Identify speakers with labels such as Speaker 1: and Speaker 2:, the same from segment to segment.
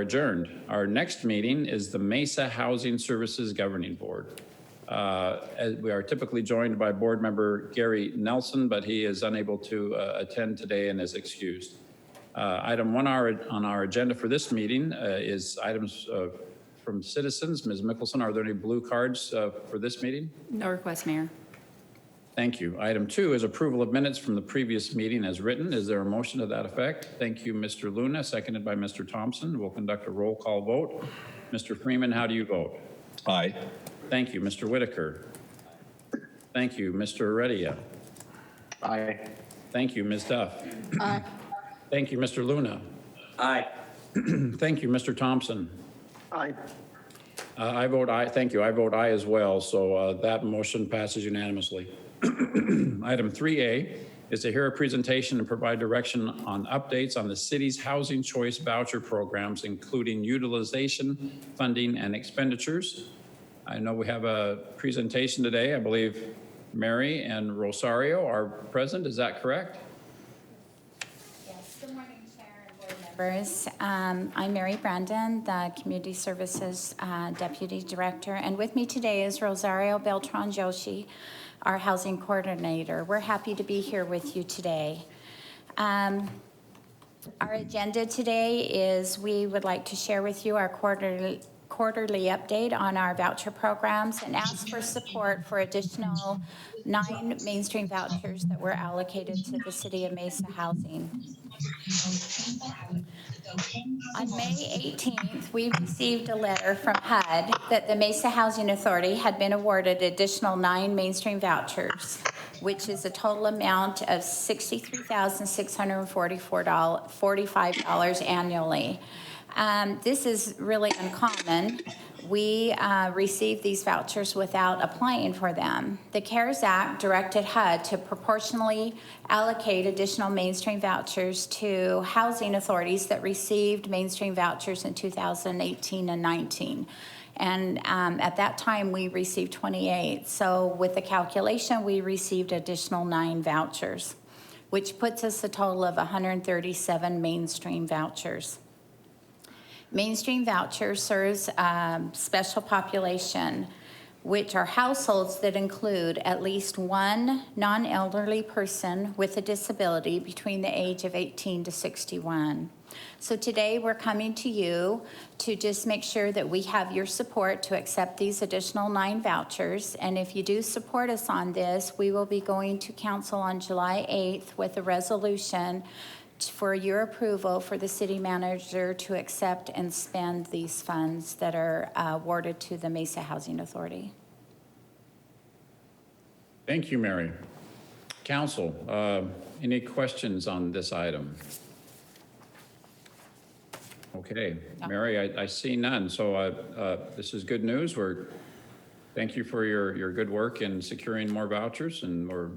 Speaker 1: adjourned. Our next meeting is the Mesa Housing Services Governing Board. As we are typically joined by board member Gary Nelson, but he is unable to attend today and is excused. Item 1 on our agenda for this meeting is items from citizens. Ms. Mickelson, are there any blue cards for this meeting?
Speaker 2: No request, Mayor.
Speaker 1: Thank you. Item 2 is approval of minutes from the previous meeting as written. Is there a motion to that effect? Thank you, Mr. Luna, seconded by Mr. Thompson. We'll conduct a roll call vote. Mr. Freeman, how do you vote?
Speaker 3: Aye.
Speaker 1: Thank you. Mr. Whitaker? Thank you. Mr. Heredia?
Speaker 3: Aye.
Speaker 1: Thank you. Ms. Duff?
Speaker 2: Aye.
Speaker 1: Thank you, Mr. Luna.
Speaker 3: Aye.
Speaker 1: Thank you, Mr. Thompson.
Speaker 3: Aye.
Speaker 1: I vote aye. Thank you. I vote aye as well. So that motion passes unanimously. Item 3A is to hear a presentation and provide direction on updates on the city's housing choice voucher programs, including utilization, funding, and expenditures. I know we have a presentation today. I believe Mary and Rosario are present. Is that correct?
Speaker 4: Yes. Good morning, Chair and board members. I'm Mary Brandon, the Community Services Deputy Director, and with me today is Rosario Beltran Joshi, our housing coordinator. We're happy to be here with you today. Our agenda today is we would like to share with you our quarterly update on our voucher programs and ask for support for additional 9 mainstream vouchers that were allocated to the City of Mesa Housing. On May 18th, we received a letter from HUD that the Mesa Housing Authority had been awarded additional 9 mainstream vouchers, which is a total amount of $63,645 annually. This is really uncommon. We received these vouchers without applying for them. The CARES Act directed HUD to proportionally allocate additional mainstream vouchers to housing authorities that received mainstream vouchers in 2018 and 19. And at that time, we received 28. So with the calculation, we received additional 9 vouchers, which puts us a total of 137 mainstream vouchers. Mainstream voucher serves special population, which are households that include at least one non-elderly person with a disability between the age of 18 to 61. So today we're coming to you to just make sure that we have your support to accept these additional 9 vouchers. And if you do support us on this, we will be going to council on July 8th with a resolution for your approval for the city manager to accept and spend these funds that are awarded to the Mesa Housing Authority.
Speaker 1: Thank you, Mary. Council, any questions on this item? Okay, no. Mary, I see none. So this is good news. Thank you for your good work in securing more vouchers, and we're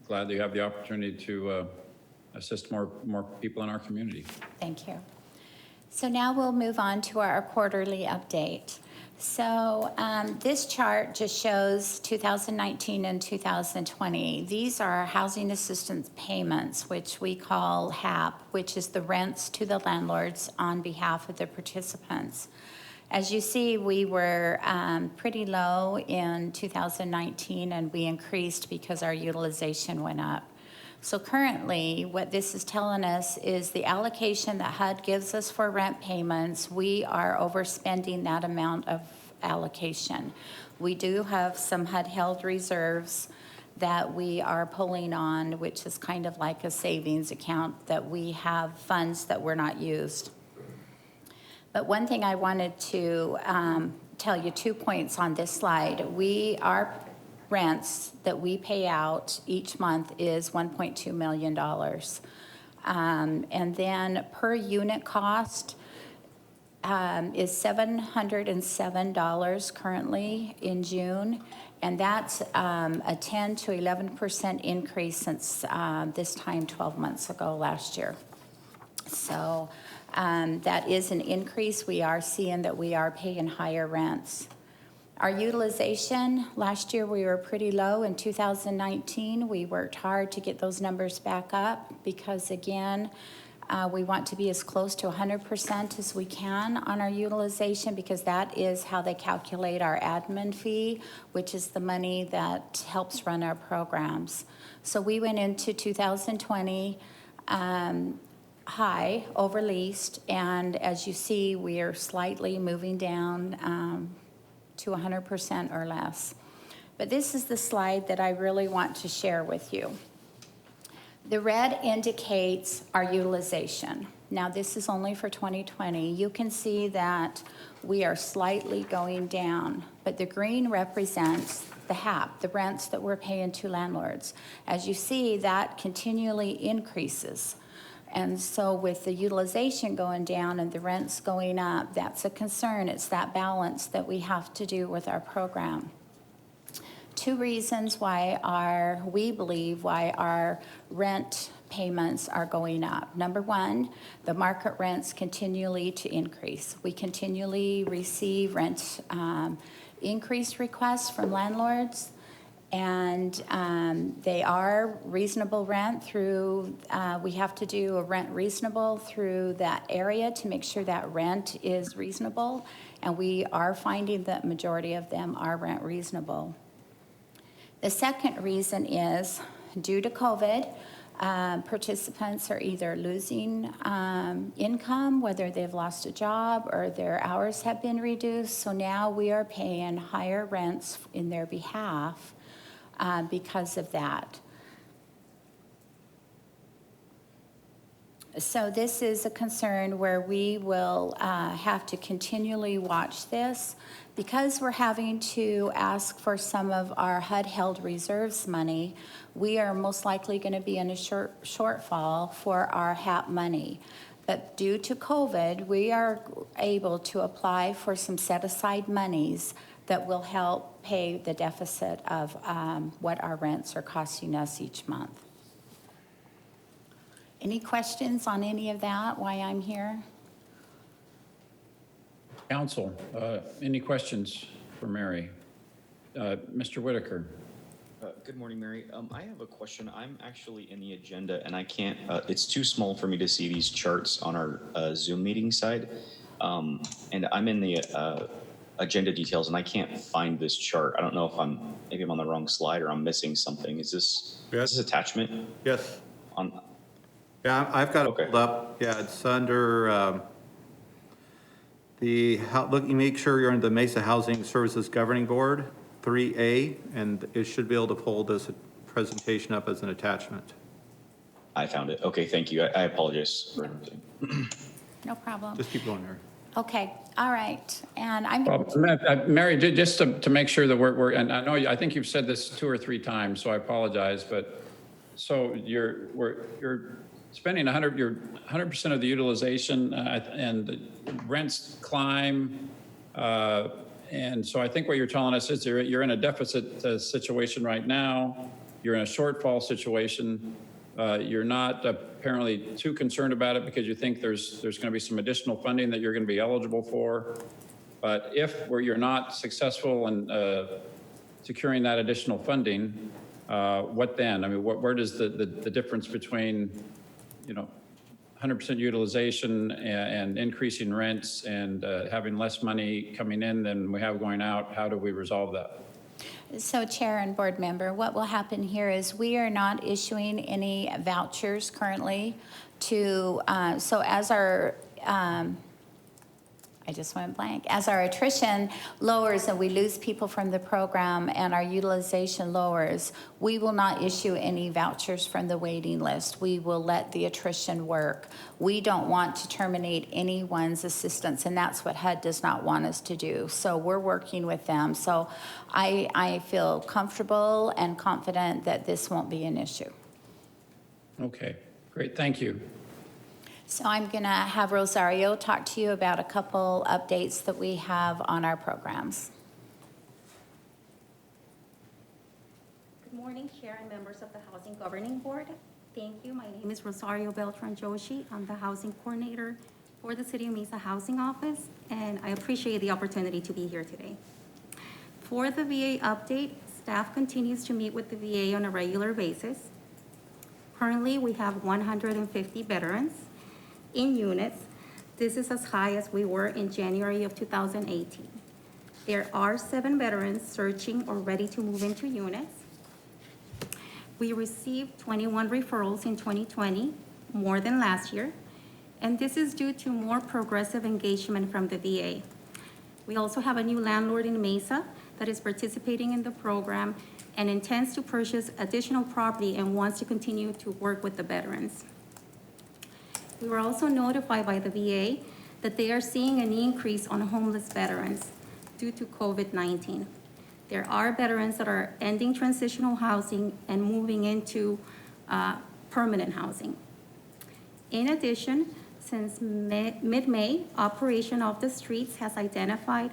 Speaker 1: glad that you have the opportunity to assist more people in our community.
Speaker 4: Thank you. So now we'll move on to our quarterly update. So this chart just shows 2019 and 2020. These are our housing assistance payments, which we call HAP, which is the rents to the landlords on behalf of the participants. As you see, we were pretty low in 2019, and we increased because our utilization went up. So currently, what this is telling us is the allocation that HUD gives us for rent payments, we are overspending that amount of allocation. We do have some HUD-held reserves that we are pulling on, which is kind of like a savings account that we have funds that were not used. But one thing I wanted to tell you, 2 points on this slide. Our rents that we pay out each month is $1.2 million. And then per unit cost is $707 currently in June. And that's a 10 to 11% increase since this time 12 months ago last year. So that is an increase. We are seeing that we are paying higher rents. Our utilization, last year we were pretty low. In 2019, we worked hard to get those numbers back up because, again, We want to be as close to 100% as we can on our utilization because that is how they calculate our admin fee, which is the money that helps run our programs. So we went into 2020 high, overleased, and as you see, we are slightly moving down to 100% or less. But this is the slide that I really want to share with you. The red indicates our utilization. Now, this is only for 2020. You can see that we are slightly going down, but the green represents the HAP, the rents that we're paying to landlords. As you see, that continually increases. And so with the utilization going down and the rents going up, that's a concern. It's that balance that we have to do with our program. Two reasons why we believe why our rent payments are going up. Number one, the market rents continually to increase. We continually receive rent increase requests from landlords, and they are reasonable rent through, we have to do a rent reasonable through that area to make sure that rent is reasonable, and we are finding that majority of them are rent reasonable. The second reason is due to COVID, participants are either losing income, whether they've lost a job or their hours have been reduced. So now we are paying higher rents in their behalf because of that. So this is a concern where we will have to continually watch this. Because we're having to ask for some of our HUD-held reserves money, we are most likely going to be in a shortfall for our HAP money. But due to COVID, we are able to apply for some set-aside monies that will help pay the deficit of what our rents are costing us each month. Any questions on any of that, why I'm here?
Speaker 1: Council, any questions for Mary? Mr. Whitaker.
Speaker 2: Good morning, Mary. I have a question. I'm actually in the agenda and I can't, it's too small for me to see these charts on our Zoom meeting side. And I'm in the agenda details and I can't find this chart. I don't know if maybe I'm on the wrong slide or I'm missing something. Is this attachment?
Speaker 5: Yes.
Speaker 2: On?
Speaker 5: Yeah, I've got it
Speaker 2: Okay.
Speaker 5: pulled up. Yeah, it's under make sure you're in the Mesa Housing Services Governing Board, 3A, and it should be able to pull this presentation up as an attachment.
Speaker 2: I found it. Okay, thank you. I apologize for everything.
Speaker 4: No problem.
Speaker 5: Just keep going there.
Speaker 4: Okay, all right. And I'm
Speaker 1: Well, Mary, just to make sure that we're, and I think you've said this 2 or 3 times, so I apologize, but so you're spending 100% of the utilization, and the rents climb, and so I think what you're telling us is you're in a deficit situation right now. You're in a shortfall situation. You're not apparently too concerned about it because you think there's going to be some additional funding that you're going to be eligible for. But if you're not successful in securing that additional funding, what then? I mean, where does the difference between 100% utilization and increasing rents and having less money coming in than we have going out, how do we resolve that?
Speaker 4: So Chair and Board Member, what will happen here is we are not issuing any vouchers currently to, so as our, I just went blank. As our attrition lowers and we lose people from the program and our utilization lowers, we will not issue any vouchers from the waiting list. We will let the attrition work. We don't want to terminate anyone's assistance, and that's what HUD does not want us to do. So we're working with them. So I feel comfortable and confident that this won't be an issue.
Speaker 1: Okay, great, thank you.
Speaker 4: So I'm going to have Rosario talk to you about a couple updates that we have on our programs.
Speaker 6: Good morning, Chair and members of the Housing Governing Board. Thank you. My name is Rosario Beltran Joshi. I'm the Housing Coordinator for the City of Mesa Housing Office, and I appreciate the opportunity to be here today. For the VA update, staff continues to meet with the VA on a regular basis. Currently, we have 150 veterans, in units. This is as high as we were in January of 2018. There are 7 veterans searching or ready to move into units. We received 21 referrals in 2020, more than last year, and this is due to more progressive engagement from the VA. We also have a new landlord in Mesa that is participating in the program and intends to purchase additional property and wants to continue to work with the veterans. We were also notified by the VA that they are seeing an increase on homeless veterans due to COVID-19. There are veterans that are ending transitional housing and moving into permanent housing. In addition, since mid-May, Operation Off the Streets has identified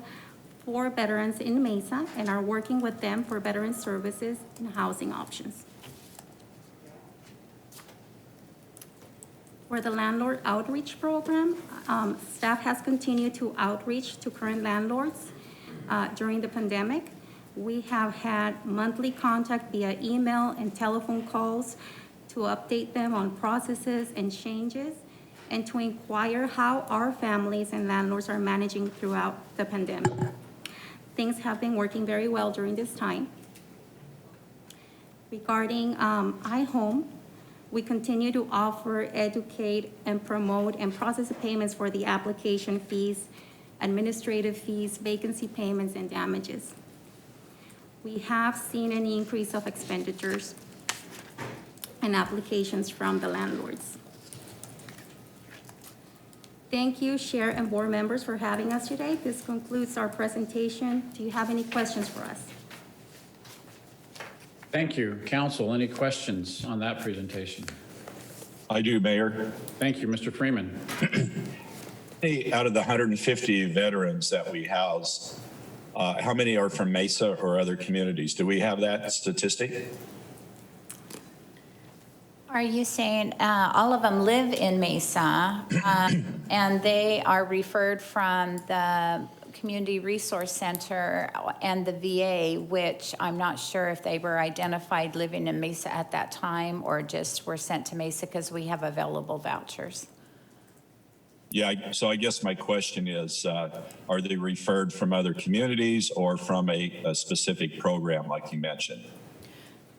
Speaker 6: 4 veterans in Mesa and are working with them for veteran services and housing options. For the landlord outreach program, staff has continued to outreach to current landlords during the pandemic. We have had monthly contact via email and telephone calls to update them on processes and changes and to inquire how our families and landlords are managing throughout the pandemic. Things have been working very well during this time. Regarding iHome, we continue to offer, educate, and promote and process the payments for the application fees, administrative fees, vacancy payments, and damages. We have seen an increase of expenditures and applications from the landlords. Thank you, Chair and board members, for having us today. This concludes our presentation. Do you have any questions for us?
Speaker 1: Thank you. Council, any questions on that presentation?
Speaker 3: I do, Mayor.
Speaker 1: Thank you, Mr. Freeman.
Speaker 3: Hey, out of the 150 veterans that we house, how many are from Mesa or other communities? Do we have that statistic?
Speaker 4: Are you saying all of them live in Mesa and they are referred from the Community Resource Center and the VA, which I'm not sure if they were identified living in Mesa at that time or just were sent to Mesa because we have available vouchers?
Speaker 3: Yeah, so I guess my question is, are they referred from other communities or from a specific program like you mentioned?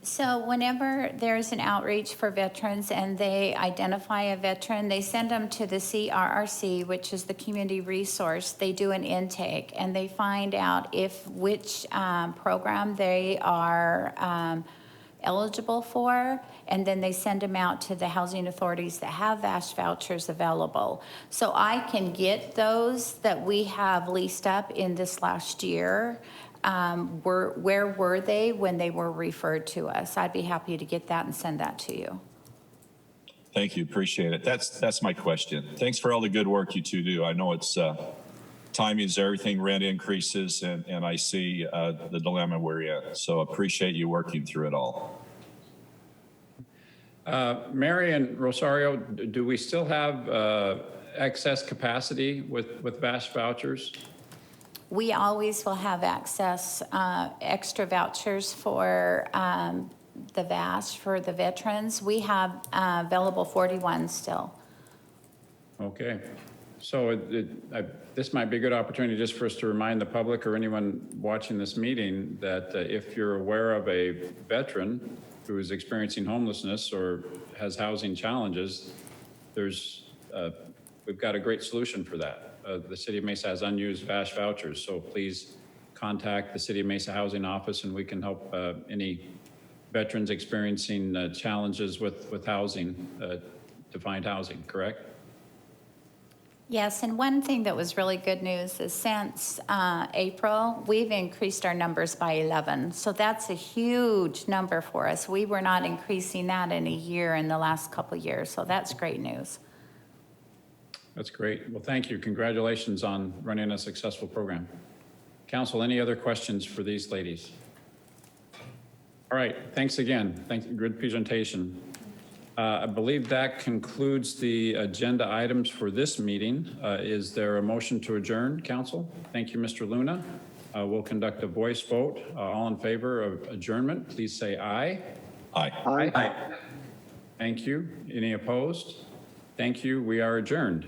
Speaker 4: So whenever there's an outreach for veterans and they identify a veteran, they send them to the CRRC, which is the community resource. They do an intake and they find out which program they are eligible for, and then they send them out to the housing authorities that have VASH vouchers available. So I can get those that we have leased up in this last year. Where were they when they were referred to us? I'd be happy to get that and send that to you.
Speaker 3: Thank you, appreciate it. That's my question. Thanks for all the good work you two do. I know it's time is everything, rent increases, and I see the dilemma we're in. So appreciate you working through it all.
Speaker 1: Mary and Rosario, do we still have excess capacity with VASH vouchers?
Speaker 4: We always will have access, extra vouchers for the VASH for the veterans. We have available 41 still.
Speaker 1: Okay. So this might be a good opportunity just for us to remind the public or anyone watching this meeting that if you're aware of a veteran who is experiencing homelessness or has housing challenges, we've got a great solution for that. The City of Mesa has unused VASH vouchers, so please contact the City of Mesa Housing Office and we can help any veterans experiencing challenges with housing to find housing, correct?
Speaker 4: Yes, and one thing that was really good news is since April, we've increased our numbers by 11. So that's a huge number for us. We were not increasing that in a year in the last couple of years, so that's great news.
Speaker 1: That's great. Well, thank you. Congratulations on running a successful program. Council, any other questions for these ladies? All right, thanks again. Good presentation. I believe that concludes the agenda items for this meeting. Is there a motion to adjourn, Council? Thank you, Mr. Luna. We'll conduct a voice vote. All in favor of adjournment, please say aye.
Speaker 3: Aye.
Speaker 1: Aye. Thank you. Any opposed? Thank you. We are adjourned.